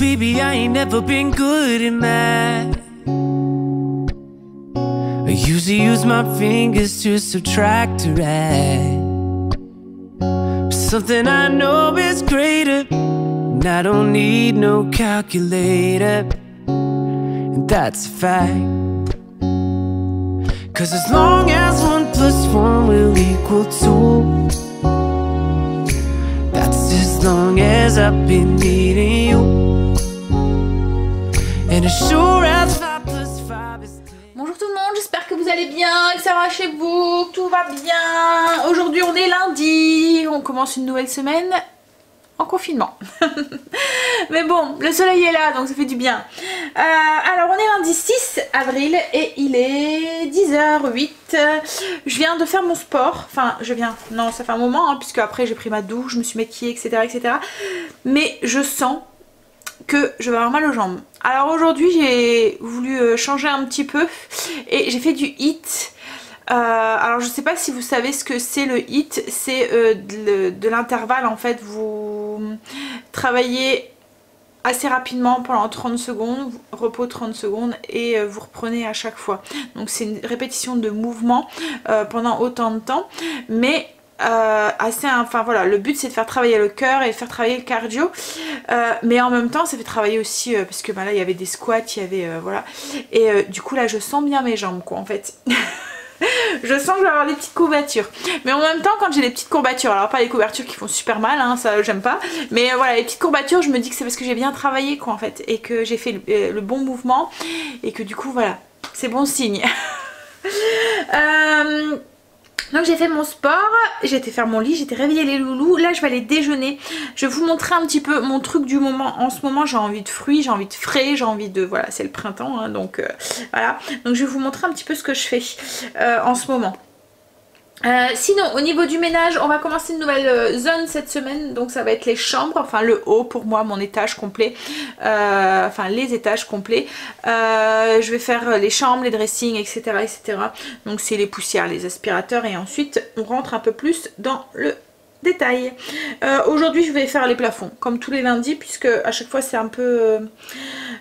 baby, I ain't never been good in math. I usually use my fingers to subtract or add. But something I know is greater, and I don't need no calculator, and that's a fact. 'Cause as long as 1 + 1 will equal 2, that's as long as I've been needing you. And as sure as 5 + 5 is 10. Bonjour tout le monde, j'espère que vous allez bien, que ça va chez vous, que tout va bien. Aujourd'hui on est lundi, on commence une nouvelle semaine en confinement. Mais bon, le soleil est là donc ça fait du bien. Alors on est lundi 6 avril et il est 10h08. Je viens de faire mon sport. Enfin non ça fait un moment hein, puisque après j'ai pris ma douche, je me suis maquillée etc. Mais je sens que je vais avoir mal aux jambes. Alors aujourd'hui j'ai voulu changer un petit peu et j'ai fait du HIIT. Alors je sais pas si vous savez ce que c'est le HIIT, c'est de l'intervalle en fait, vous travaillez assez rapidement pendant 30 secondes, repos 30 secondes et vous reprenez à chaque fois. Donc c'est une répétition de mouvement pendant autant de temps, mais enfin voilà, le but c'est de faire travailler le cœur et de faire travailler le cardio, mais en même temps ça fait travailler aussi parce que là il y avait des squats, il y avait voilà, et du coup là je sens bien mes jambes quoi en fait. Je sens que je vais avoir des petites courbatures. Mais en même temps quand j'ai des petites courbatures, alors pas les courbatures qui font super mal hein, ça j'aime pas, mais voilà les petites courbatures je me dis que c'est parce que j'ai bien travaillé quoi en fait, et que j'ai fait le bon mouvement et que du coup voilà c'est bon signe. Donc j'ai fait mon sport, j'ai été faire mon lit, j'ai été réveiller les loulous. Là je vais aller déjeuner. Je vais vous montrer un petit peu mon truc du moment. En ce moment j'ai envie de fruits, j'ai envie de frais, j'ai envie de... Voilà c'est le printemps hein, donc voilà. Donc je vais vous montrer un petit peu ce que je fais en ce moment. Sinon au niveau du ménage on va commencer une nouvelle zone cette semaine, donc ça va être les chambres, enfin le haut pour moi, mon étage complet, enfin les étages complets. Je vais faire les chambres, les dressings etc. Donc c'est les poussières, les aspirateurs, et ensuite on rentre un peu plus dans le détail. Aujourd'hui je vais faire les plafonds comme tous les lundis, puisque à chaque fois c'est un peu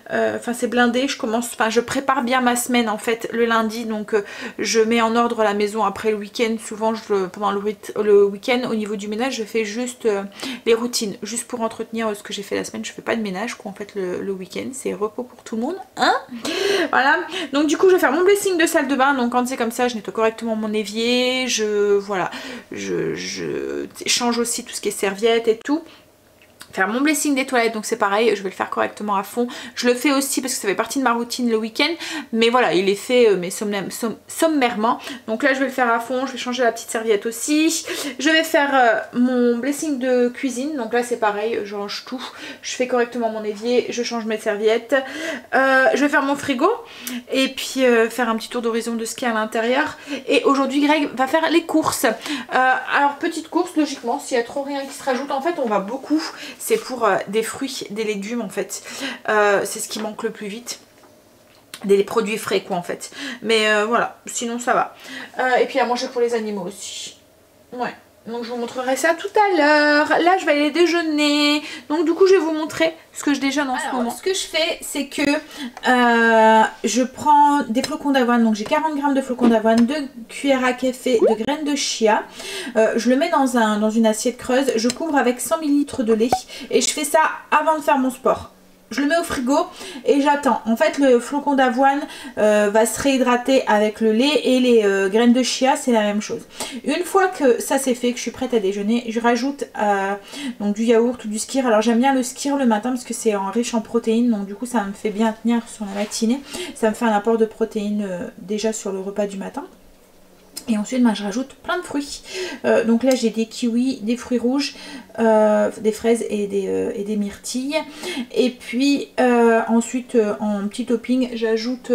enfin c'est blindé. Je prépare bien ma semaine en fait le lundi, donc je mets en ordre la maison après le week-end. Souvent pendant le week-end au niveau du ménage je fais juste les routines, juste pour entretenir ce que j'ai fait la semaine. Je fais pas de ménage quoi en fait le week-end, c'est repos pour tout le monde hein. Voilà, donc du coup je vais faire mon blessing de salle de bain. Donc quand c'est comme ça je nettoie correctement mon évier, je change aussi tout ce qui est serviettes et tout. Faire mon blessing des toilettes, donc c'est pareil, je vais le faire correctement à fond. Je le fais aussi parce que ça fait partie de ma routine le week-end, mais voilà il est fait mais sommairement. Donc là je vais le faire à fond, je vais changer la petite serviette aussi. Je vais faire mon blessing de cuisine, donc là c'est pareil, je range tout, je fais correctement mon évier, je change mes serviettes. Je vais faire mon frigo et puis faire un petit tour d'horizon de ce qu'il y a à l'intérieur. Et aujourd'hui Greg va faire les courses. Alors petite course, logiquement s'il y a trop rien qui se rajoute, en fait on va beaucoup. C'est pour des fruits, des légumes en fait. C'est ce qui manque le plus vite. Des produits frais quoi en fait. Mais voilà, sinon ça va. Et puis à manger pour les animaux aussi. Ouais. Donc je vous montrerai ça tout à l'heure. Là je vais aller déjeuner. Donc du coup je vais vous montrer ce que je déjeune en ce moment. Ce que je fais c'est que je prends des flocons d'avoine. Donc j'ai 40 g de flocons d'avoine, 2 cuillères à café de graines de chia. Je le mets dans une assiette creuse. Je couvre avec 100 ml de lait. Et je fais ça avant de faire mon sport. Je le mets au frigo et j'attends. En fait le flocon d'avoine va se réhydrater avec le lait, et les graines de chia c'est la même chose. Une fois que ça c'est fait, que je suis prête à déjeuner, je rajoute donc du yaourt ou du skyr. Alors j'aime bien le skyr le matin parce que c'est riche en protéines, donc du coup ça me fait bien tenir sur la matinée. Ça me fait un apport de protéines déjà sur le repas du matin. Et ensuite je rajoute plein de fruits. Donc là j'ai des kiwis, des fruits rouges, des fraises et des myrtilles. Et puis ensuite en petit topping j'ajoute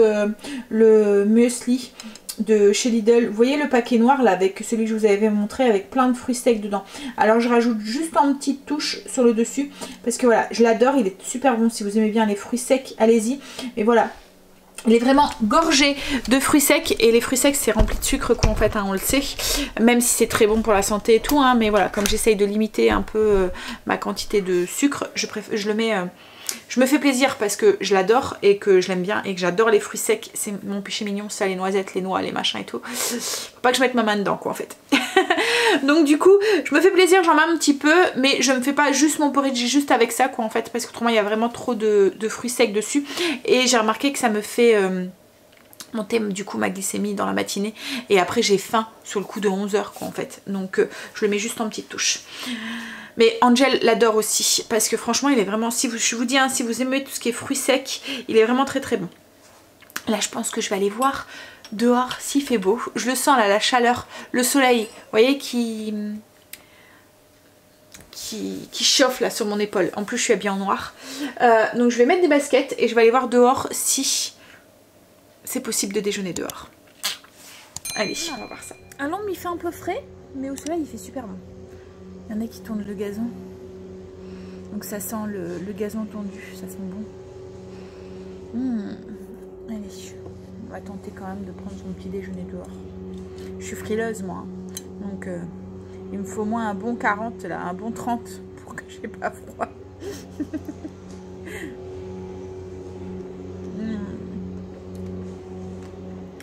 le muesli de chez Lidl. Vous voyez le paquet noir là avec celui que je vous avais montré avec plein de fruits secs dedans. Alors je rajoute juste en petite touche sur le dessus parce que voilà je l'adore, il est super bon. Si vous aimez bien les fruits secs allez-y. Mais voilà, Il est vraiment gorgé de fruits secs et les fruits secs c'est rempli de sucre quoi en fait, hein, on le sait. Même si c'est très bon pour la santé et tout, hein, mais voilà, comme j'essaye de limiter un peu ma quantité de sucre, je le mets... je me fais plaisir parce que je l'adore et que je l'aime bien et que j'adore les fruits secs. C'est mon péché mignon, ça, les noisettes, les noix, les machins et tout. Faut pas que je mette ma main dedans quoi en fait. Donc du coup, je me fais plaisir, j'en mets un petit peu, mais je me fais pas juste mon porridge juste avec ça quoi en fait, parce qu'autrement il y a vraiment trop de fruits secs dessus. Et j'ai remarqué que ça me fait... monter du coup ma glycémie dans la matinée et après j'ai faim sur le coup de 11 h quoi en fait, donc je le mets juste en petite touche. Mais Angel l'adore aussi parce que franchement il est vraiment, je vous dis hein, si vous aimez tout ce qui est fruits secs, il est vraiment très très bon. Là je pense que je vais aller voir dehors s'il fait beau, je le sens là, la chaleur, le soleil, vous voyez qui chauffe là sur mon épaule. En plus je suis habillée en noir, donc je vais mettre des baskets et je vais aller voir dehors si c'est possible de déjeuner dehors. Allez, on va voir ça. À l'ombre il fait un peu frais, mais au soleil il fait super bon. Il y en a qui tournent le gazon. Donc ça sent le gazon tondu, ça sent bon. Allez, on va tenter quand même de prendre son petit déjeuner dehors. Je suis frileuse moi, donc il me faut au moins un bon 40 là, un bon 30 pour que j'ai pas froid.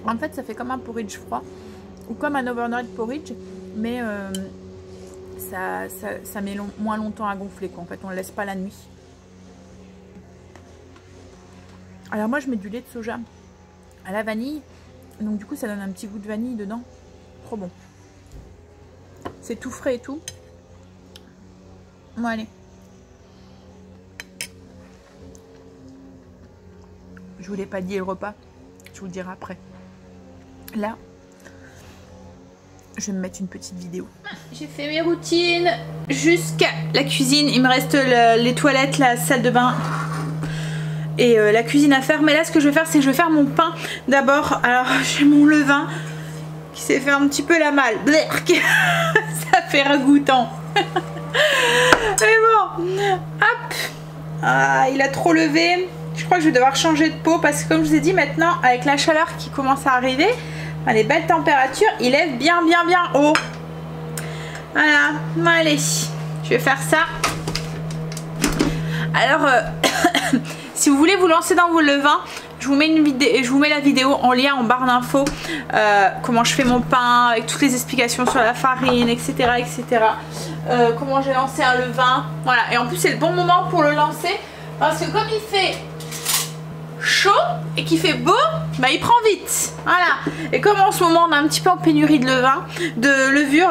En fait ça fait comme un porridge froid ou comme un overnight porridge, mais ça met moins longtemps à gonfler quoi. En fait on le laisse pas la nuit. Alors moi je mets du lait de soja à la vanille, donc du coup ça donne un petit goût de vanille dedans, trop bon. C'est tout frais et tout. Bon allez, je vous l'ai pas dit le repas, je vous le dirai après. Là, je vais me mettre une petite vidéo. J'ai fait mes routines jusqu'à la cuisine. Il me reste les toilettes, la salle de bain et la cuisine à faire. Mais là, ce que je vais faire, c'est que je vais faire mon pain d'abord. Alors, j'ai mon levain qui s'est fait un petit peu la malle. Ça fait ragoûtant. Mais bon, hop. Ah, il a trop levé. Je crois que je vais devoir changer de peau parce que comme je vous ai dit maintenant, avec la chaleur qui commence à arriver, les belles températures, il lève bien haut. Voilà, bon, allez, je vais faire ça. Alors, si vous voulez vous lancer dans vos levains, je vous mets la vidéo en lien en barre d'infos. Comment je fais mon pain, avec toutes les explications sur la farine, etc. Comment j'ai lancé un levain. Voilà, et en plus c'est le bon moment pour le lancer parce que comme il fait chaud et qu'il fait beau, bah il prend vite. Voilà. Et comme en ce moment on est un petit peu en pénurie de levain, de levure,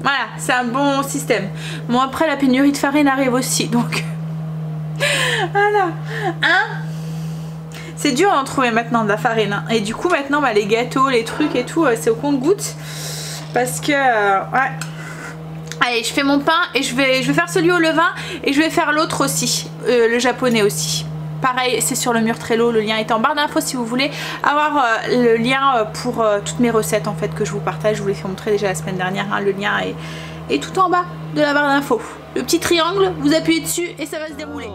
voilà, c'est un bon système. Bon après la pénurie de farine arrive aussi, donc voilà. Hein, c'est dur d'en trouver maintenant de la farine. Hein. Et du coup maintenant bah, les gâteaux, les trucs et tout, c'est au compte-gouttes. Parce que ouais. Allez, je fais mon pain et je vais faire celui au levain et je vais faire l'autre aussi, le japonais aussi. Pareil, c'est sur le mur Trello, le lien est en barre d'infos si vous voulez avoir le lien pour toutes mes recettes en fait que je vous partage. Je vous l'ai fait montrer déjà la semaine dernière, hein. Le lien est tout en bas de la barre d'infos. Le petit triangle, vous appuyez dessus et ça va se dérouler.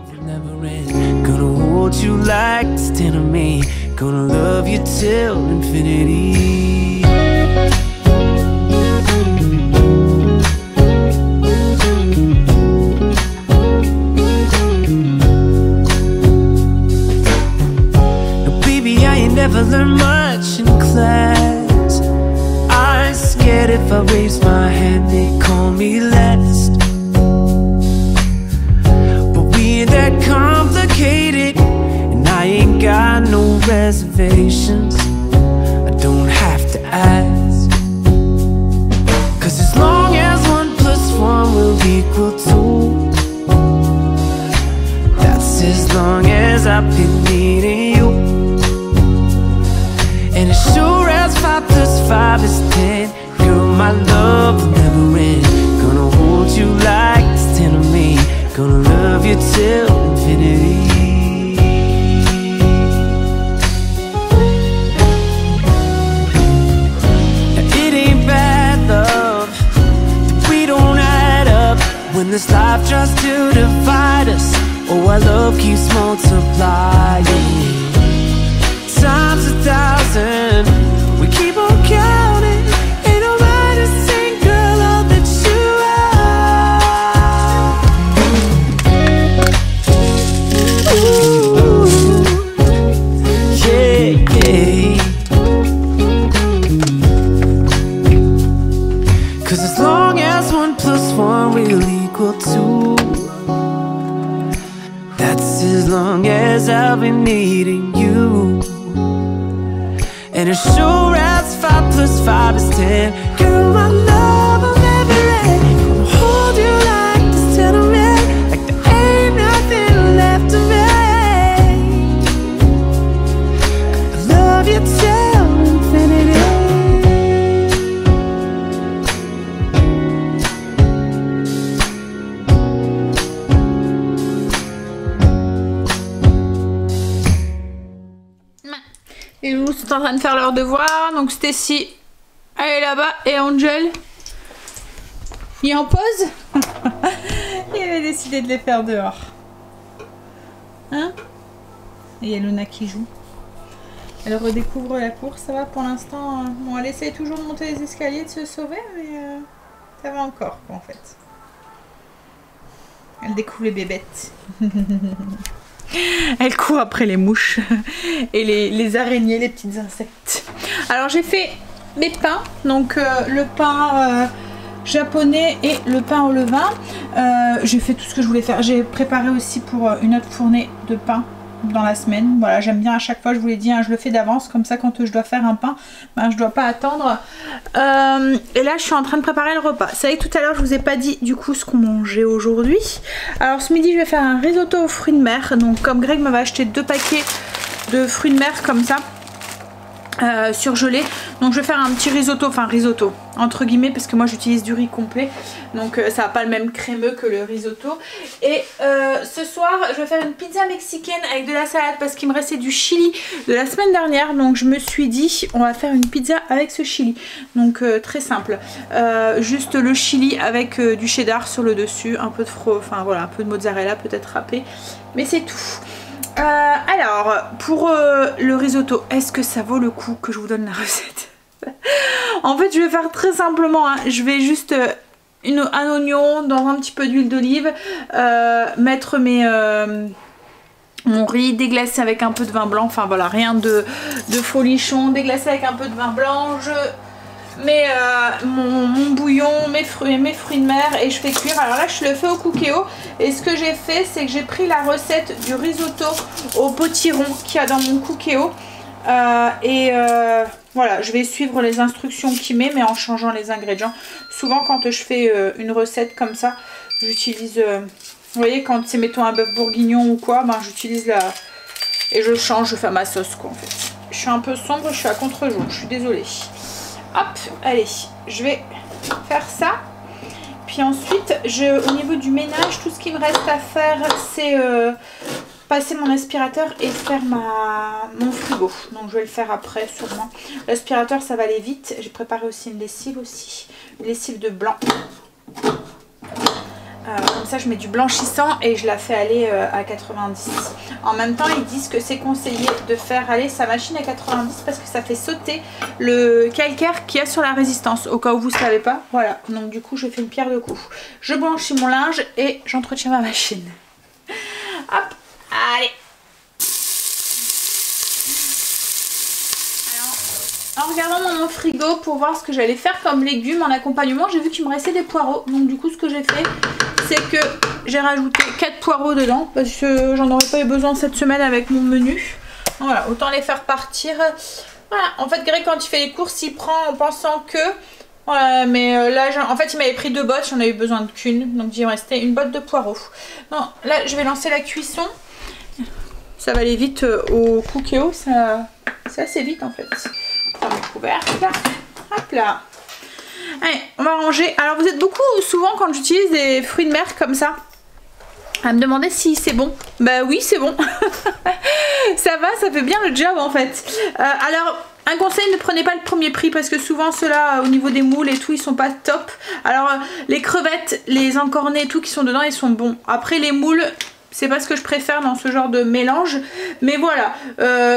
Never learned much in class. I'm scared if I raise my hand they call me last. But we ain't that complicated, and I ain't got no reservations. I don't have to ask, 'cause as long as 1 + 1 will equal 2, that's as long as I've been needing you. And as sure as 5 + 5 is 10, girl, my love will never end. Gonna hold you like it's 10 of me. Gonna love you till infinity. Now it ain't bad love that we don't add up when this life tries to divide us. Oh, our love keeps multiplying. times 1,000. We keep on counting. Ain't nobody sing, girl, all that you are. Ooh, yeah, yeah. 'Cause as long as 1 + 1 will equal 2, that's as long as I'll be needing you. And as sure as 5 + 5 is 10, girl, my love will never end. Gonna hold you like this till the end, like there ain't nothing left to me. I love you till infinity. Les loulous sont en train de faire leurs devoirs. Donc Stacy, elle est là-bas. Et Angel, il est en pause. Il avait décidé de les faire dehors. Hein? Et il y a Luna qui joue. Elle redécouvre la course. Ça va pour l'instant. Bon, elle essaie toujours de monter les escaliers, de se sauver. Mais ça va encore, quoi, en fait. Elle découvre les bébêtes. Elle court après les mouches et les araignées, les petits insectes. Alors j'ai fait mes pains, donc le pain japonais et le pain au levain. J'ai fait tout ce que je voulais faire. J'ai préparé aussi pour une autre fournée de pain dans la semaine. Voilà, j'aime bien à chaque fois, je vous l'ai dit, hein, je le fais d'avance, comme ça quand je dois faire un pain, ben, je dois pas attendre. Et là je suis en train de préparer le repas. C'est vrai que tout à l'heure je vous ai pas dit du coup ce qu'on mangeait aujourd'hui. Alors ce midi je vais faire un risotto aux fruits de mer. Donc comme Greg m'avait acheté 2 paquets de fruits de mer comme ça, surgelé, donc je vais faire un petit risotto, enfin risotto entre guillemets parce que moi j'utilise du riz complet, donc ça n'a pas le même crémeux que le risotto. Et ce soir je vais faire une pizza mexicaine avec de la salade parce qu'il me restait du chili de la semaine dernière, donc je me suis dit on va faire une pizza avec ce chili. Donc très simple, juste le chili avec du cheddar sur le dessus, un peu de enfin voilà, un peu de mozzarella peut-être râpé, mais c'est tout. Alors, pour le risotto, est-ce que ça vaut le coup que je vous donne la recette? En fait, je vais faire très simplement, hein. Je vais juste un oignon dans un petit peu d'huile d'olive, mettre mon riz, déglacer avec un peu de vin blanc, enfin voilà, rien de folichon, déglacer avec un peu de vin blanc, je mets mon bouillon, mes fruits de mer et je fais cuire. Alors là je le fais au cookéo et ce que j'ai fait c'est que j'ai pris la recette du risotto au potiron qu'il y a dans mon cookéo voilà, je vais suivre les instructions qu'il met mais en changeant les ingrédients. Souvent quand je fais une recette comme ça, j'utilise, vous voyez, quand c'est mettons un bœuf bourguignon ou quoi, ben j'utilise et je change, je fais ma sauce quoi en fait. Je suis un peu sombre, je suis à contre-jour, je suis désolée. Hop, allez, je vais faire ça. Puis ensuite, au niveau du ménage, tout ce qui me reste à faire, c'est passer mon aspirateur et faire mon frigo. Donc je vais le faire après sûrement. L'aspirateur, ça va aller vite. J'ai préparé aussi une lessive une lessive de blanc. Comme ça je mets du blanchissant et je la fais aller à 90. En même temps ils disent que c'est conseillé de faire aller sa machine à 90 parce que ça fait sauter le calcaire qu'il y a sur la résistance, au cas où vous ne savez pas. Voilà, donc du coup je fais une pierre de coups. Je blanchis mon linge et j'entretiens ma machine. Hop, allez. En regardant dans mon frigo pour voir ce que j'allais faire comme légumes en accompagnement, j'ai vu qu'il me restait des poireaux. Donc du coup ce que j'ai fait, c'est que j'ai rajouté 4 poireaux dedans parce que j'en aurais pas eu besoin cette semaine avec mon menu. Voilà, autant les faire partir. Voilà, en fait Greg quand il fait les courses, il prend en pensant que... Voilà, mais là en fait il m'avait pris 2 bottes, j'en avais besoin qu'une. Donc il me restait une botte de poireaux. Non, là je vais lancer la cuisson. Ça va aller vite au cookéo, c'est assez vite en fait. Mes couvercles là. Hop là. Allez, on va ranger. Alors vous êtes beaucoup souvent quand j'utilise des fruits de mer comme ça à me demander si c'est bon. Bah oui c'est bon. Ça va, ça fait bien le job en fait. Alors un conseil, ne prenez pas le premier prix parce que souvent ceux-là au niveau des moules et tout ils sont pas top. Alors les crevettes, les encornés et tout qui sont dedans ils sont bons. Après les moules C'est pas ce que je préfère dans ce genre de mélange. Mais voilà.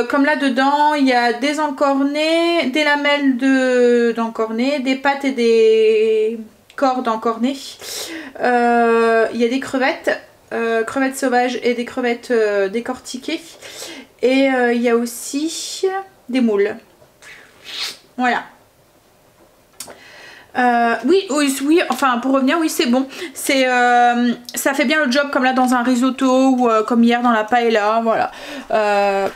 Comme là dedans, il y a des encornés, des lamelles d'encornés, des pâtes et des cordes encornées. Il y a des crevettes. Crevettes sauvages et des crevettes décortiquées. Et il y a aussi des moules. Voilà. Oui, enfin pour revenir, oui c'est bon. Ça fait bien le job comme là dans un risotto ou comme hier dans la paella, voilà.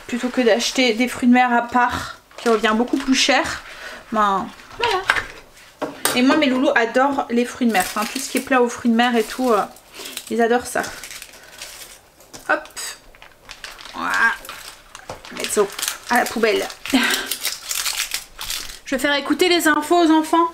Plutôt que d'acheter des fruits de mer à part, qui revient beaucoup plus cher. Ben voilà. Et moi mes loulous adorent les fruits de mer, enfin tout ce qui est plat aux fruits de mer et tout, ils adorent ça. Hop. Voilà. Mettre ça à la poubelle. Je vais faire écouter les infos aux enfants.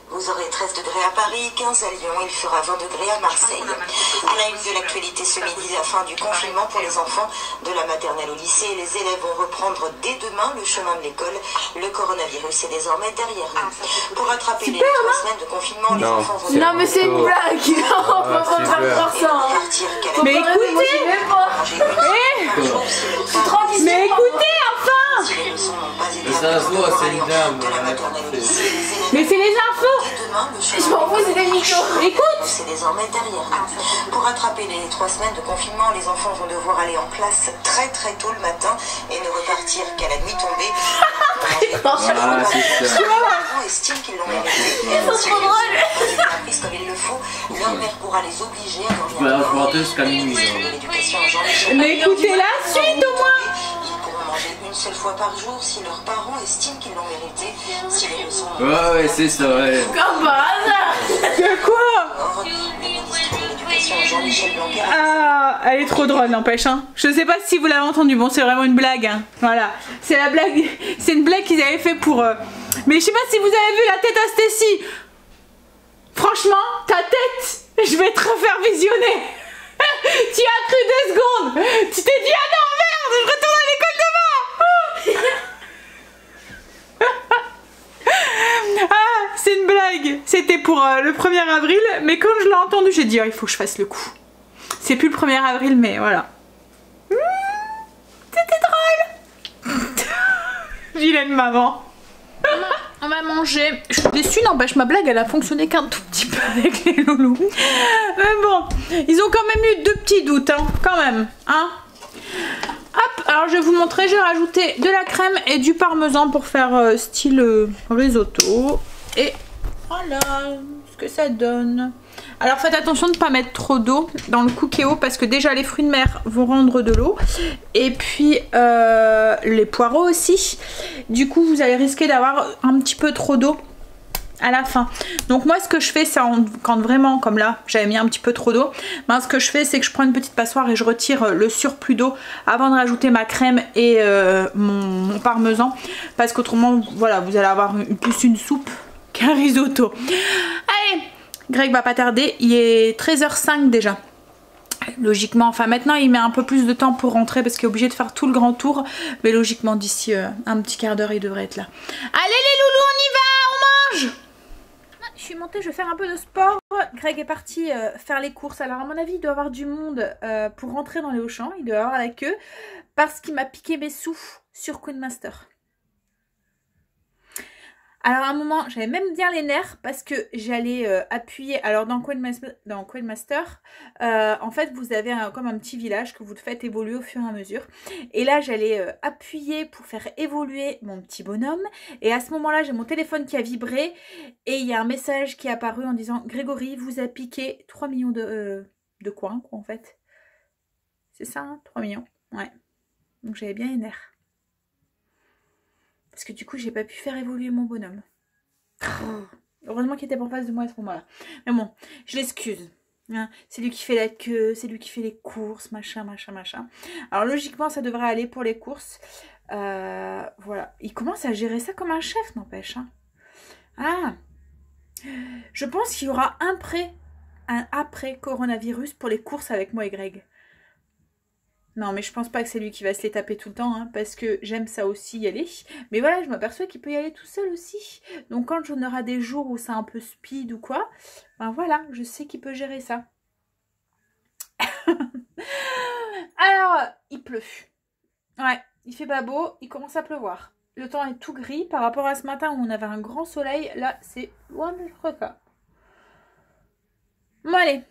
Vous aurez 13 degrés à Paris, 15 à Lyon, il fera 20 degrés à Marseille. À la une de l'actualité ce midi, la fin du confinement pour les enfants de la maternelle au lycée. Les élèves vont reprendre dès demain le chemin de l'école. Le coronavirus est désormais derrière nous. Pour rattraper les 3 semaines de confinement, les enfants vont... Non mais c'est une blague. On va pas faire ça. Mais écoutez, mais écoutez enfin. Mais c'est les infos. Je m'en fous, c'est des micros. Écoute. C'est désormais derrière nous. Pour rattraper les 3 semaines de confinement, les enfants vont devoir aller en classe très tôt le matin et ne repartir qu'à la nuit tombée. Les parents estiment qu'ils l'ont mérité. Ils sont trop drôles. Comme il le faut, leur mère pourra les obliger à dormir jusqu'à minuit. Mais écoutez la suite au moins. Ils pourront manger une seule fois par jour si leurs parents estiment qu'ils l'ont mérité. Si les leçons... Ouais, c'est ça, ouais. Comme par hasard. De quoi? Ah, elle est trop drôle, n'empêche. Hein. Je sais pas si vous l'avez entendu. Bon, c'est vraiment une blague. Hein. Voilà, c'est la blague. C'est une blague qu'ils avaient fait pour. Mais je sais pas si vous avez vu la tête à Stacy. Franchement, ta tête, je vais te refaire visionner. Tu as cru 2 secondes. Tu t'es dit ah non merde, je retourne à l'école demain. Ah, c'est une blague. C'était pour le 1er avril, mais quand je l'ai entendu, j'ai dit oh, il faut que je fasse le coup. C'est plus le 1er avril, mais voilà. C'était drôle. Vilaine maman. On va manger. Je suis déçue, n'empêche, ma blague elle a fonctionné qu'un tout petit peu avec les loulous. Mais bon, ils ont quand même eu 2 petits doutes, hein, quand même. Hein. Hop, alors je vais vous montrer, j'ai rajouté de la crème et du parmesan pour faire style risotto. Et voilà ce que ça donne. Alors faites attention de ne pas mettre trop d'eau dans le cookéo parce que déjà les fruits de mer vont rendre de l'eau. Et puis les poireaux aussi. Du coup vous allez risquer d'avoir un petit peu trop d'eau à la fin. Donc moi ce que je fais c'est quand vraiment comme là j'avais mis un petit peu trop d'eau, ben, ce que je fais c'est que je prends une petite passoire et je retire le surplus d'eau avant de rajouter ma crème et mon parmesan parce qu'autrement voilà vous allez avoir plus une soupe qu'un risotto. Allez, Greg va pas tarder, il est 13h05 déjà. Logiquement, enfin maintenant il met un peu plus de temps pour rentrer parce qu'il est obligé de faire tout le grand tour, mais logiquement d'ici un petit quart d'heure il devrait être là. Allez les loulous, on y va, on mange. Je suis montée, je vais faire un peu de sport. Greg est parti faire les courses. Alors à mon avis il doit y avoir du monde pour rentrer dans les Auchan, il doit y avoir la queue parce qu'il m'a piqué mes sous sur Queen Master. Alors à un moment, j'avais même bien les nerfs parce que j'allais appuyer. Alors dans Queen Master, en fait, vous avez comme un petit village que vous faites évoluer au fur et à mesure. Et là, j'allais appuyer pour faire évoluer mon petit bonhomme. Et à ce moment-là, j'ai mon téléphone qui a vibré. Et il y a un message qui est apparu en disant « Grégory vous a piqué 3 millions de coins, quoi, en fait. » C'est ça, hein, 3 millions. Ouais. Donc j'avais bien les nerfs. Parce que du coup, j'ai pas pu faire évoluer mon bonhomme. Heureusement qu'il était pas en face de moi à ce moment-là. Mais bon, je l'excuse. Hein, c'est lui qui fait la queue, c'est lui qui fait les courses, machin, machin, machin. Alors logiquement, ça devrait aller pour les courses. Voilà. Il commence à gérer ça comme un chef, n'empêche. Hein. Ah. Je pense qu'il y aura un après coronavirus pour les courses avec moi et Greg. Non, mais je pense pas que c'est lui qui va se les taper tout le temps, hein, parce que j'aime ça aussi y aller. Mais voilà, je m'aperçois qu'il peut y aller tout seul aussi. Donc quand j'en aurai des jours où c'est un peu speed ou quoi, ben voilà, je sais qu'il peut gérer ça. Alors, il pleut. Ouais, il fait pas beau, il commence à pleuvoir. Le temps est tout gris par rapport à ce matin où on avait un grand soleil. Là, c'est loin d'être cas. Bon, allez.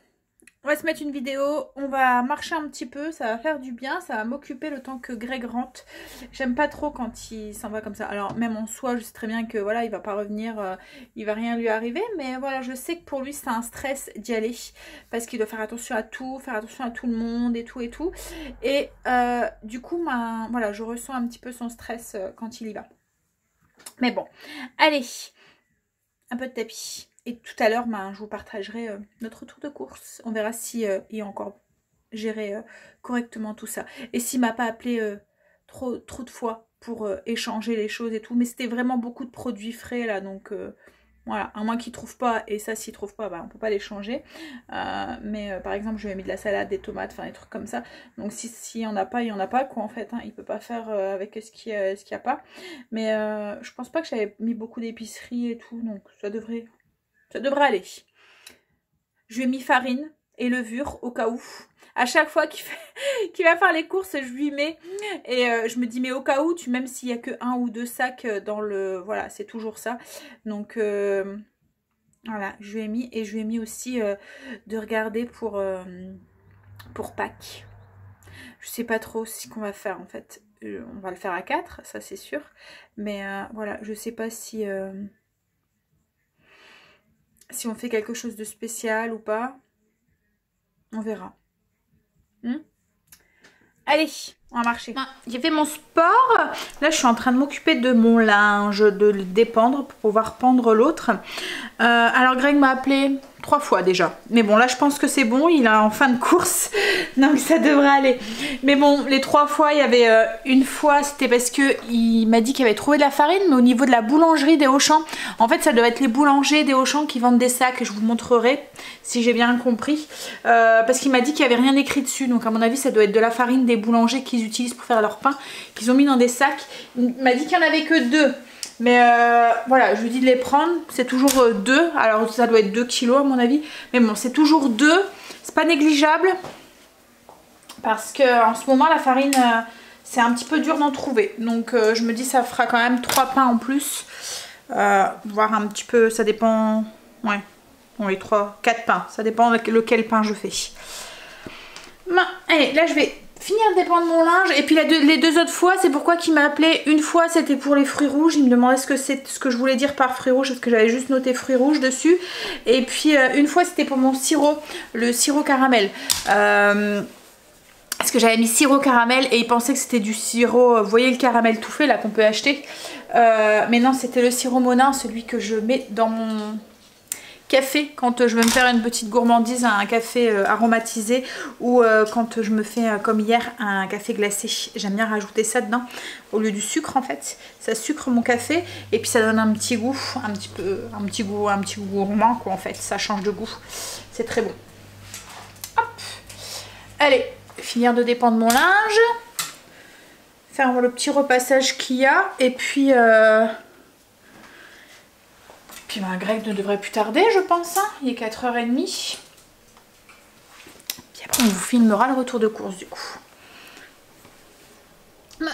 On va se mettre une vidéo, on va marcher un petit peu, ça va faire du bien, ça va m'occuper le temps que Greg rentre. J'aime pas trop quand il s'en va comme ça. Alors même en soi, je sais très bien que voilà, il va pas revenir, il va rien lui arriver. Mais voilà, je sais que pour lui, c'est un stress d'y aller. Parce qu'il doit faire attention à tout, faire attention à tout le monde et tout et tout. Et du coup, voilà, je ressens un petit peu son stress quand il y va. Mais bon, allez, un peu de tapis. Et tout à l'heure, je vous partagerai notre tour de course. On verra si il a encore géré correctement tout ça. Et s'il m'a pas appelé trop de fois pour échanger les choses et tout. Mais c'était vraiment beaucoup de produits frais là. Donc voilà, à moins qu'il trouve pas. Et ça, s'il trouve pas, on peut pas les changer. Mais par exemple, je lui ai mis de la salade, des tomates, enfin des trucs comme ça. Donc s'il y en a pas, il y en a pas quoi en fait. Hein. Il peut pas faire avec ce qu'il y a pas. Mais je pense pas que j'avais mis beaucoup d'épicerie et tout. Donc ça devrait aller. Je lui ai mis farine et levure au cas où. À chaque fois qu'il va faire les courses, je lui mets. Et je me dis, mais au cas où, même s'il n'y a que 1 ou 2 sacs dans le... Voilà, c'est toujours ça. Donc, voilà, je lui ai mis. Et je lui ai mis aussi de regarder pour Pâques. Je sais pas trop ce qu'on va faire, en fait. On va le faire à 4, ça c'est sûr. Mais voilà, je sais pas si on fait quelque chose de spécial ou pas. On verra. Allez, on va marcher. J'ai fait mon sport. Là, je suis en train de m'occuper de mon linge, de le dépendre pour pouvoir pendre l'autre. Alors, Greg m'a appelé 3 fois déjà. Mais bon, là, je pense que c'est bon. Il est en fin de course. Donc, ça devrait aller. Mais bon, les 3 fois, il y avait une fois, c'était parce qu'il m'a dit qu'il avait trouvé de la farine. Mais au niveau de la boulangerie des Auchan, en fait, ça doit être les boulangers des Auchan qui vendent des sacs. Je vous montrerai si j'ai bien compris. Parce qu'il m'a dit qu'il n'y avait rien écrit dessus. Donc, à mon avis, ça doit être de la farine des boulangers qu'ils utilisent pour faire leur pain. Qu'ils ont mis dans des sacs. Il m'a dit qu'il n'y en avait que 2. Mais voilà, je lui dis de les prendre. C'est toujours 2. Alors ça doit être 2 kilos à mon avis. Mais bon, c'est toujours 2. C'est pas négligeable. Parce que en ce moment, la farine, c'est un petit peu dur d'en trouver. Donc je me dis ça fera quand même 3 pains en plus. Voire un petit peu, ça dépend. Ouais, oui, 4 pains. Ça dépend lequel pain je fais. Bon, allez, là je vais finir de dépendre mon linge. Et puis les 2 autres fois, c'est pourquoi qu'il m'a appelé. Une fois c'était pour les fruits rouges. Il me demandait ce que je voulais dire par fruits rouges, parce que j'avais juste noté fruits rouges dessus. Et puis une fois c'était pour mon sirop, le sirop caramel. Parce que j'avais mis sirop caramel et il pensait que c'était du sirop, vous voyez le caramel tout fait là qu'on peut acheter. Mais non, c'était le sirop Monin, celui que je mets dans mon café quand je veux me faire une petite gourmandise, un café aromatisé, ou quand je me fais comme hier un café glacé. J'aime bien rajouter ça dedans au lieu du sucre en fait. Ça sucre mon café et puis ça donne un petit goût, un petit goût gourmand quoi en fait. Ça change de goût, c'est très bon. Hop, allez, finir de dépendre mon linge, faire le petit repassage qu'il y a et puis Greg ne devrait plus tarder, je pense. Hein. Il est 4h30. Puis après, on vous filmera le retour de course, du coup.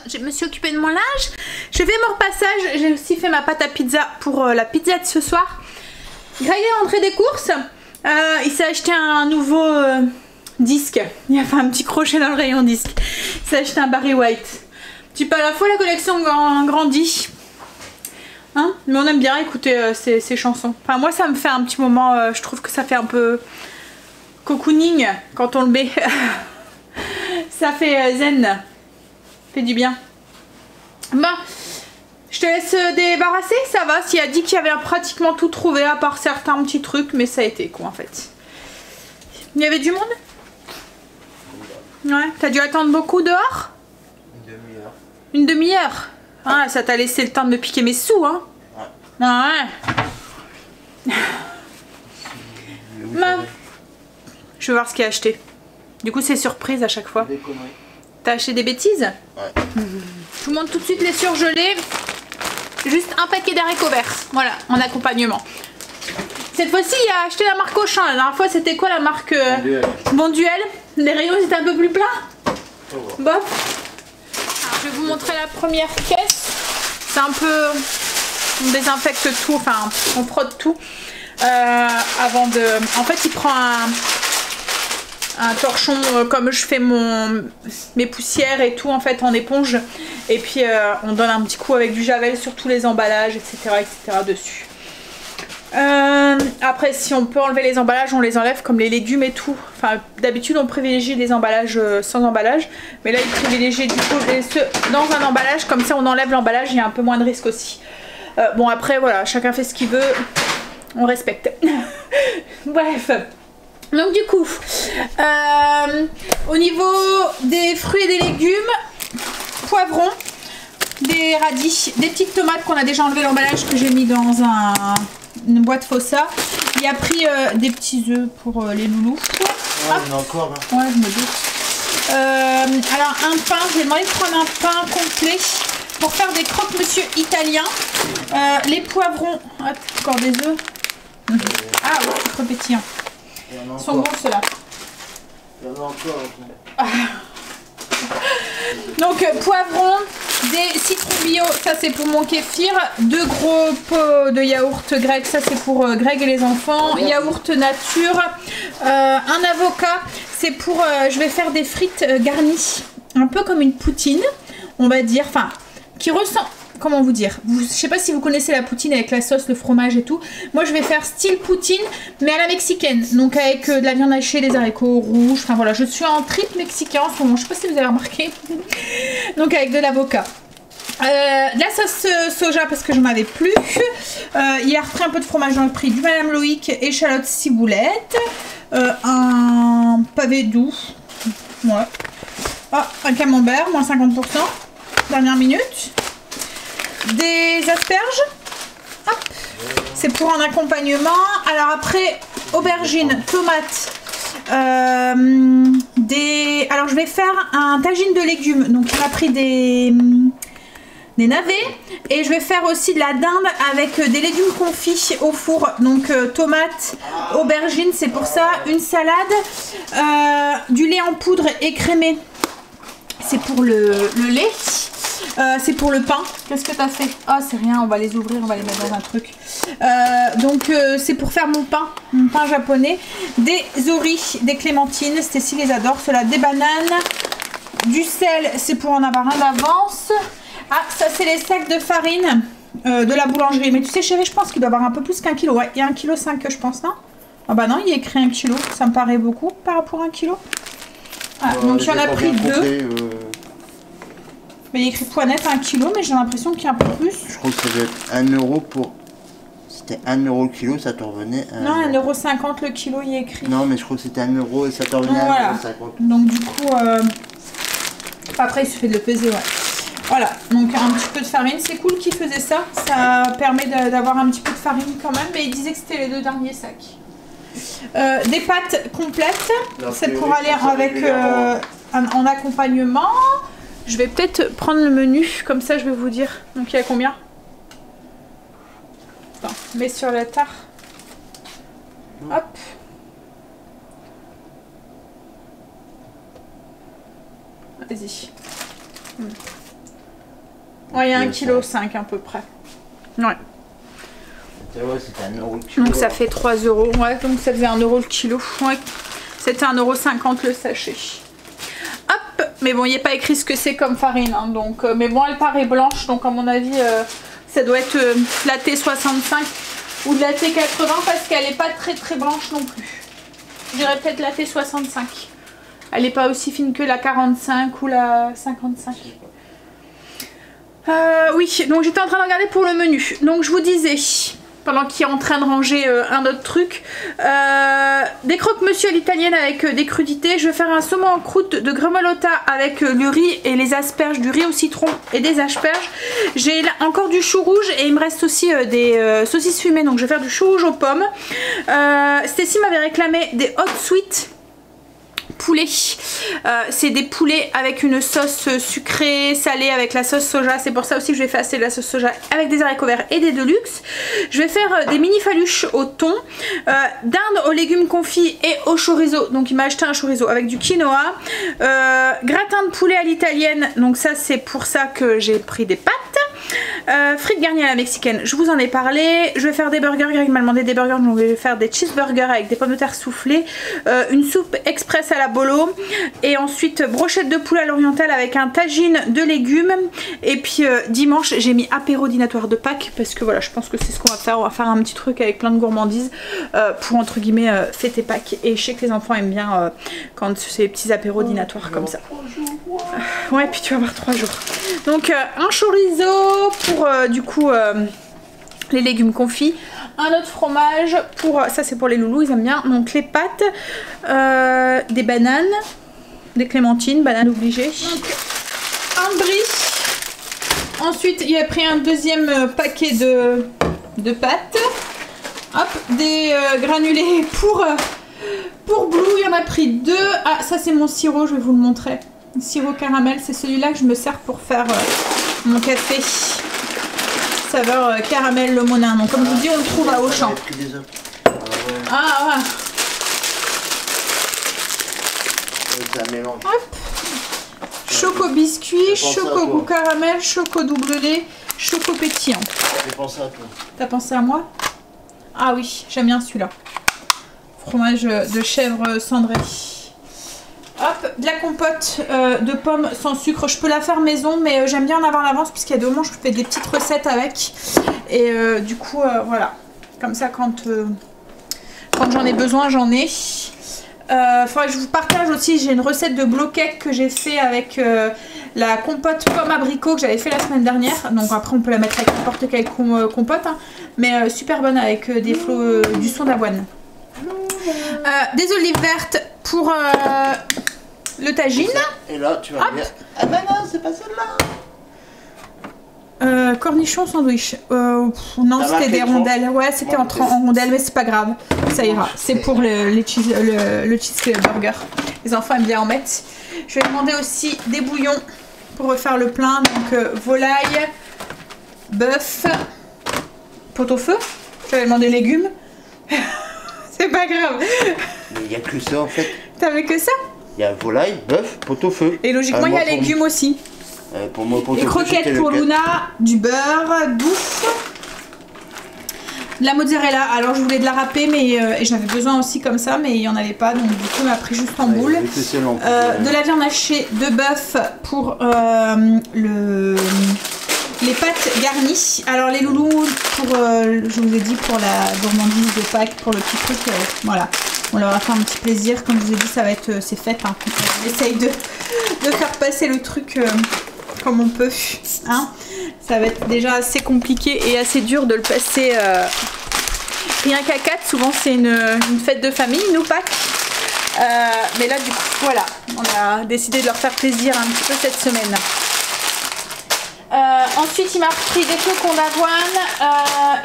Je me suis occupée de mon linge. Je fais mon repassage. J'ai aussi fait ma pâte à pizza pour la pizza de ce soir. Greg est rentré des courses. Il s'est acheté un nouveau disque. Il a fait un petit crochet dans le rayon disque. Il s'est acheté un Barry White. Tu peux à la fois la collection grandit. Hein, mais on aime bien écouter ces chansons. Enfin moi ça me fait un petit moment, je trouve que ça fait un peu cocooning quand on le met. Ça fait zen. Ça fait du bien. Bon, je te laisse débarrasser, ça va. S'il a dit qu'il y avait pratiquement tout trouvé à part certains petits trucs, mais ça a été quoi en fait. Il y avait du monde? Ouais, t'as dû attendre beaucoup dehors? Une demi-heure. Une demi-heure? Ah, ça t'a laissé le temps de me piquer mes sous, hein? Ouais. Ouais. Je vais voir ce qu'il a acheté. Du coup, c'est surprise à chaque fois. T'as acheté des bêtises? Ouais. Je vous montre tout de suite les surgelés. Juste un paquet d'haricots verts. Voilà, en accompagnement. Cette fois-ci, il a acheté la marque Auchan. La dernière fois, c'était quoi la marque Bon Duel. Les rayons étaient un peu plus pleins. Bof. Alors, je vais vous montrer la première caisse. C'est un peu... On désinfecte tout, enfin, on frotte tout. Avant de... En fait, il prend un torchon comme je fais mes poussières et tout en fait en éponge. Et puis, on donne un petit coup avec du javel sur tous les emballages, etc. dessus. Après, si on peut enlever les emballages, on les enlève comme les légumes et tout. Enfin, d'habitude on privilégie les emballages sans emballage, mais là il privilégie du coup ceux dans un emballage, comme ça on enlève l'emballage, il y a un peu moins de risque aussi. Bon après voilà, chacun fait ce qu'il veut, on respecte. Bref, donc du coup au niveau des fruits et des légumes, poivrons, des radis, des petites tomates qu'on a déjà enlevé l'emballage, que j'ai mis dans une boîte Fossa. Il a pris des petits œufs pour les loulous. Ouais, il y en a encore là. Ouais, je me doute. Alors un pain, je vais demander de prendre un pain complet pour faire des croque-monsieur italiens. Les poivrons, encore des œufs. Ah oui, c'est trop pétillant. Ils sont bons ceux-là. Il y en a encore. Donc poivrons, des citrons bio, ça c'est pour mon kéfir, 2 gros pots de yaourt grec, ça c'est pour Greg et les enfants, yaourt nature, un avocat, c'est pour, je vais faire des frites garnies, un peu comme une poutine, on va dire, enfin, qui ressemble, comment vous dire, je sais pas si vous connaissez la poutine avec la sauce, le fromage et tout. Moi je vais faire style poutine mais à la mexicaine, donc avec de la viande hachée, des haricots rouges, enfin voilà, je suis en trip mexicain en ce moment, je sais pas si vous avez remarqué. Donc avec de l'avocat. De la sauce soja parce que j'en avais plus. Il a repris un peu de fromage dans le prix, du Madame Loïc, échalote ciboulette, un pavé doux, ouais. Oh, un camembert, moins 50%, dernière minute. Des asperges, c'est pour un accompagnement. Alors après, aubergines, tomates, alors je vais faire un tagine de légumes, donc il m'a pris des navets, et je vais faire aussi de la dinde avec des légumes confits au four, donc tomates, aubergines, c'est pour ça, une salade, du lait en poudre écrémé, c'est pour le lait. C'est pour le pain. Qu'est-ce que t'as fait? Ah, c'est rien, on va les ouvrir, on va les mettre dans un truc. Donc c'est pour faire mon pain japonais. Des oris, des clémentines, Stécie les adore, cela, des bananes, du sel, c'est pour en avoir un d'avance. Ah, ça c'est les sacs de farine de la boulangerie. Mais tu sais chérie, je pense qu'il doit y avoir un peu plus qu'1 kg. Ouais, il y a 1,5 kg je pense, non? Ah bah non, il y a écrit 1 kg, ça me paraît beaucoup par rapport à 1 kg. Ah, donc il y en a pris 2. Mais il y a écrit poinette 1 kg, mais j'ai l'impression qu'il y a un peu plus. Je crois que ça doit être 1 euro pour... C'était 1 euro le kilo, ça te revenait à... Non, 1,50 € le kilo, il y a écrit. Non, mais je crois que c'était 1 euro et ça te revenait à 1,50 €. Donc du coup, après il suffit de le peser, ouais. Voilà, donc un petit peu de farine, c'est cool qu'il faisait ça. Ça permet d'avoir un petit peu de farine quand même, mais il disait que c'était les 2 derniers sacs. Des pâtes complètes, c'est pour aller avec en accompagnement. Je vais peut-être prendre le menu, comme ça je vais vous dire. Donc il y a combien? Attends, mets sur la tare. Hop. Vas-y. Ouais, il y a 1,5 kg à peu près. Ouais. Ouais, c'était 1 euro le kilo. Donc ça fait 3 €. Ouais, donc ça faisait 1 € le kilo. Ouais. C'était 1,50 € le sachet. Hop, mais bon, il n'y a pas écrit ce que c'est comme farine, hein, donc, mais bon, elle paraît blanche, donc à mon avis, ça doit être la T65 ou de la T80 parce qu'elle n'est pas très blanche non plus. Je dirais peut-être la T65. Elle n'est pas aussi fine que la 45 ou la 55. Oui, donc j'étais en train de regarder pour le menu. Donc je vous disais, pendant qu'il est en train de ranger un autre truc, des croque-monsieur à l'italienne avec des crudités. Je vais faire un saumon en croûte de gremolotta avec le riz et les asperges, du riz au citron et des asperges. J'ai encore du chou rouge et il me reste aussi des saucisses fumées, donc je vais faire du chou rouge aux pommes. Stécie m'avait réclamé des hot sweet poulet. C'est des poulets avec une sauce sucrée, salée avec la sauce soja. C'est pour ça aussi que je vais faire assez de la sauce soja avec des haricots verts et des deluxe. Je vais faire des mini faluches au thon, dinde aux légumes confits et au chorizo. Donc il m'a acheté un chorizo avec du quinoa. Gratin de poulet à l'italienne. Donc ça c'est pour ça que j'ai pris des pâtes. Frites garnies à la mexicaine, je vous en ai parlé. Je vais faire des burgers, Greg m'a demandé des burgers, donc je vais faire des cheeseburgers avec des pommes de terre soufflées, une soupe express à la bolo, et ensuite brochette de poulet à l'orientale avec un tagine de légumes. Et puis dimanche j'ai mis apéro dînatoire de Pâques, parce que voilà, je pense que c'est ce qu'on va faire. On va faire un petit truc avec plein de gourmandises pour entre guillemets fêter Pâques, et je sais que les enfants aiment bien quand c'est des petits apéros dînatoires comme ça. Ouais, puis tu vas avoir 3 jours. Donc un chorizo pour du coup les légumes confits, un autre fromage pour, ça c'est pour les loulous, ils aiment bien, donc les pâtes, des bananes, des clémentines, bananes obligées, donc un brie. Ensuite il a pris un deuxième paquet de pâtes, hop, des granulés pour Blue, il y en a pris 2. Ah, ça c'est mon sirop, je vais vous le montrer. Sirop caramel, c'est celui-là que je me sers pour faire mon café saveur caramel le monin. Donc comme je vous dis, on le trouve à Auchan. Ah ouais. Hop. Choco biscuit, choco goût caramel, choco double lait, choco pétillant. J'ai pensé à toi. T'as pensé à moi? Ah oui, j'aime bien celui-là. Fromage de chèvre cendré. Hop, de la compote de pommes sans sucre. Je peux la faire maison, mais j'aime bien en avoir l'avance, puisqu'il y a des moments où je fais des petites recettes avec. Et du coup, voilà. Comme ça, quand j'en ai besoin, j'en ai. Faudrait que je vous partage aussi, j'ai une recette de bloquette que j'ai fait avec la compote pomme abricot que j'avais fait la semaine dernière. Donc après, on peut la mettre avec n'importe quelle compote. Hein, mais super bonne avec des flots, du son d'avoine. Des olives vertes pour le tagine. Et là, tu vas bien. Ah bah non, c'est pas celle-là. Cornichon sandwich. Non, c'était des rondelles. Ouais, c'était en rondelles, mais c'est pas grave. Ça ira. C'est pour le cheeseburger. Les enfants aiment bien en mettre. Je vais demander aussi des bouillons pour refaire le plein. Donc volaille, bœuf, pot-au-feu. J'avais demandé légumes. C'est pas grave. Mais il n'y a que ça en fait. T'avais que ça? Il y a volaille, bœuf, pot-au-feu. Et logiquement, il y a légumes aussi. Pour moi, Les croquettes pour Luna, du beurre, d'ouf. De la mozzarella. Alors, je voulais de la râper, mais et j'en avais besoin aussi comme ça, mais il n'y en avait pas. Donc, du coup, on m'a pris juste en boule. De la viande hachée de bœuf pour les pâtes garnies. Alors les loulous, pour, je vous ai dit, pour la gourmandise de Pâques, pour le petit truc, voilà. On leur a fait un petit plaisir. Comme je vous ai dit, ça va être, c'est fait. Hein. On essaye de faire passer le truc comme on peut. Hein. Ça va être déjà assez compliqué et assez dur de le passer rien qu'à 4. Souvent c'est une fête de famille, nous Pâques. Mais là du coup, voilà. On a décidé de leur faire plaisir un petit peu cette semaine. Ensuite il m'a pris des flocons d'avoine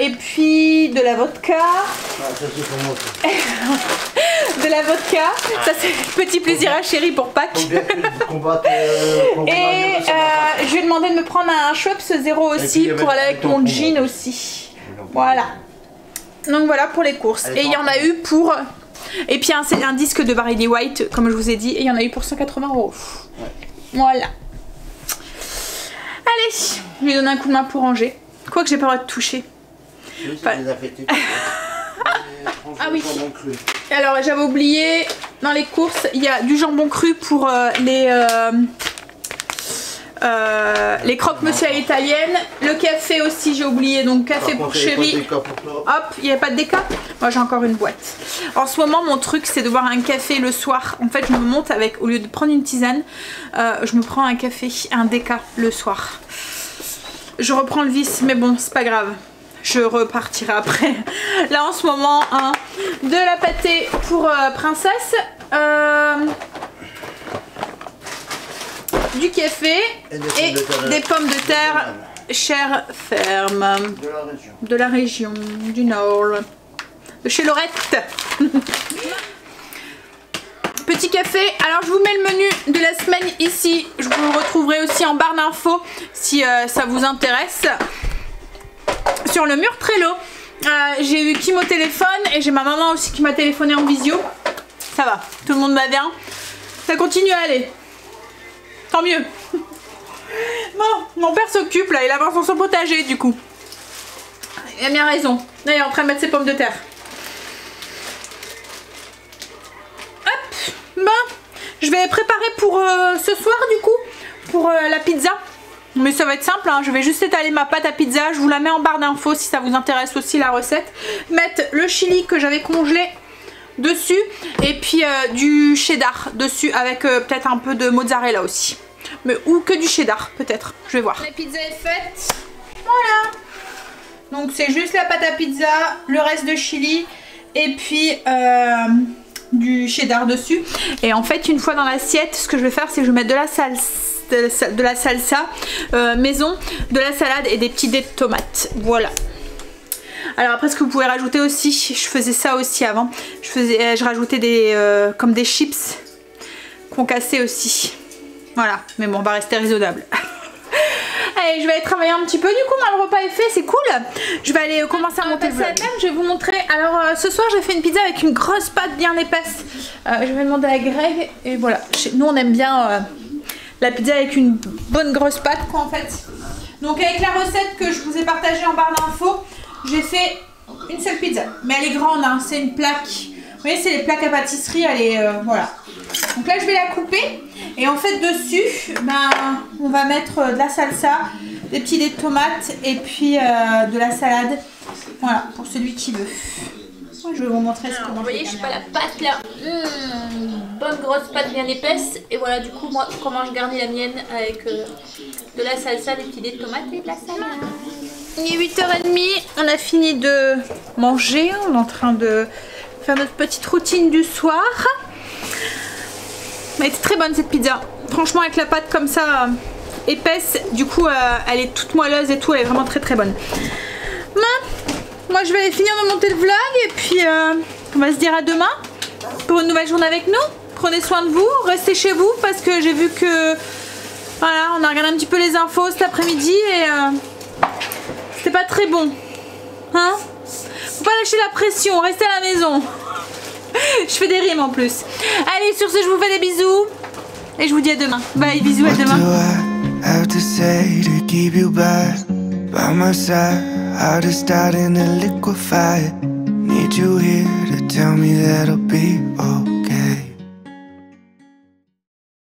et puis de la vodka. Ah, ça c'est pour moi. De la vodka, ça c'est petit plaisir à chérie pour Pâques. Et je lui ai demandé de me prendre un Schweppes zéro aussi pour aller avec mon jean aussi. Voilà. Donc voilà pour les courses. Et il y en a eu pour... Et puis un disque de Barley White comme je vous ai dit. Et il y en a eu pour 180 €. Voilà. Allez, je lui donne un coup de main pour ranger. Quoique j'ai pas le droit de toucher. Ah oui. Alors j'avais oublié, dans les courses, il y a du jambon cru pour les croque-monsieur à l'italienne. Le café aussi, j'ai oublié, donc café pour chérie. Hop, il n'y avait pas de déca. Moi j'ai encore une boîte. En ce moment, mon truc c'est de boire un café le soir. En fait, je me monte avec, au lieu de prendre une tisane, je me prends un café, un déca le soir. Je reprends le vice, mais bon, c'est pas grave. Je repartirai après. Là en ce moment, de la pâtée pour princesse. Du café et des pommes de terre chère ferme de la région du Nord, de chez Laurette. petit café. Alors je vous mets le menu de la semaine ici. Je vous le retrouverai aussi en barre d'infos si ça vous intéresse. Sur le mur Trello, j'ai eu Kim au téléphone et j'ai ma maman aussi qui m'a téléphoné en visio. Ça va, tout le monde va bien. Ça continue à aller. Tant mieux. Bon, mon père s'occupe là, il avance dans son potager du coup. Il a bien raison. Là, il est en train de mettre ses pommes de terre. Hop, bon, je vais préparer pour ce soir du coup, pour la pizza. Mais ça va être simple, hein. Je vais juste étaler ma pâte à pizza. Je vous la mets en barre d'infos si ça vous intéresse aussi la recette. Mettre le chili que j'avais congelé dessus et puis du cheddar dessus avec peut-être un peu de mozzarella aussi. Mais ou que du cheddar peut-être, je vais voir. La pizza est faite. Voilà. Donc c'est juste la pâte à pizza, le reste de chili et puis du cheddar dessus. Et en fait une fois dans l'assiette, ce que je vais faire c'est que je vais mettre de la salsa maison, de la salade et des petits dés de tomates. Voilà. Alors après ce que vous pouvez rajouter aussi, je faisais ça aussi avant, je rajoutais des comme des chips concassés aussi. Voilà, mais bon on va rester raisonnable. Allez, je vais aller travailler un petit peu. Du coup, moi, le repas est fait, c'est cool. Je vais aller commencer à monter le vlog. Je vais vous montrer. Alors, ce soir, j'ai fait une pizza avec une grosse pâte bien épaisse. Je vais demander à Greg. Et voilà. Nous, on aime bien la pizza avec une bonne grosse pâte, quoi, en fait. Donc, avec la recette que je vous ai partagée en barre d'infos, j'ai fait une seule pizza. Mais elle est grande, hein. C'est une plaque. Vous voyez, c'est les plaques à pâtisserie. Elle est, voilà. Donc là, je vais la couper. Et en fait, dessus, ben, on va mettre de la salsa, des petits dés de tomates et puis de la salade. Voilà, pour celui qui veut. Je vais vous montrer ce que vous voyez, je sais pas, la pâte là. Bonne grosse pâte bien épaisse. Et voilà, du coup, moi, comment je garnis la mienne avec de la salsa, des petits dés de tomates et de la salade. Il est 8h30. On a fini de manger. On est en train de faire notre petite routine du soir. Elle était très bonne cette pizza. Franchement avec la pâte comme ça épaisse, du coup elle est toute moelleuse et tout, elle est vraiment très très bonne. Moi je vais finir de monter le vlog et puis on va se dire à demain pour une nouvelle journée avec nous. Prenez soin de vous, restez chez vous parce que j'ai vu que voilà, on a regardé un petit peu les infos cet après-midi et c'était pas très bon. Hein? Faut pas lâcher la pression, restez à la maison. Je fais des rimes en plus. Allez, sur ce, je vous fais des bisous. Et je vous dis à demain. Bye, bisous, à demain. Need you here to tell me that I'll be okay.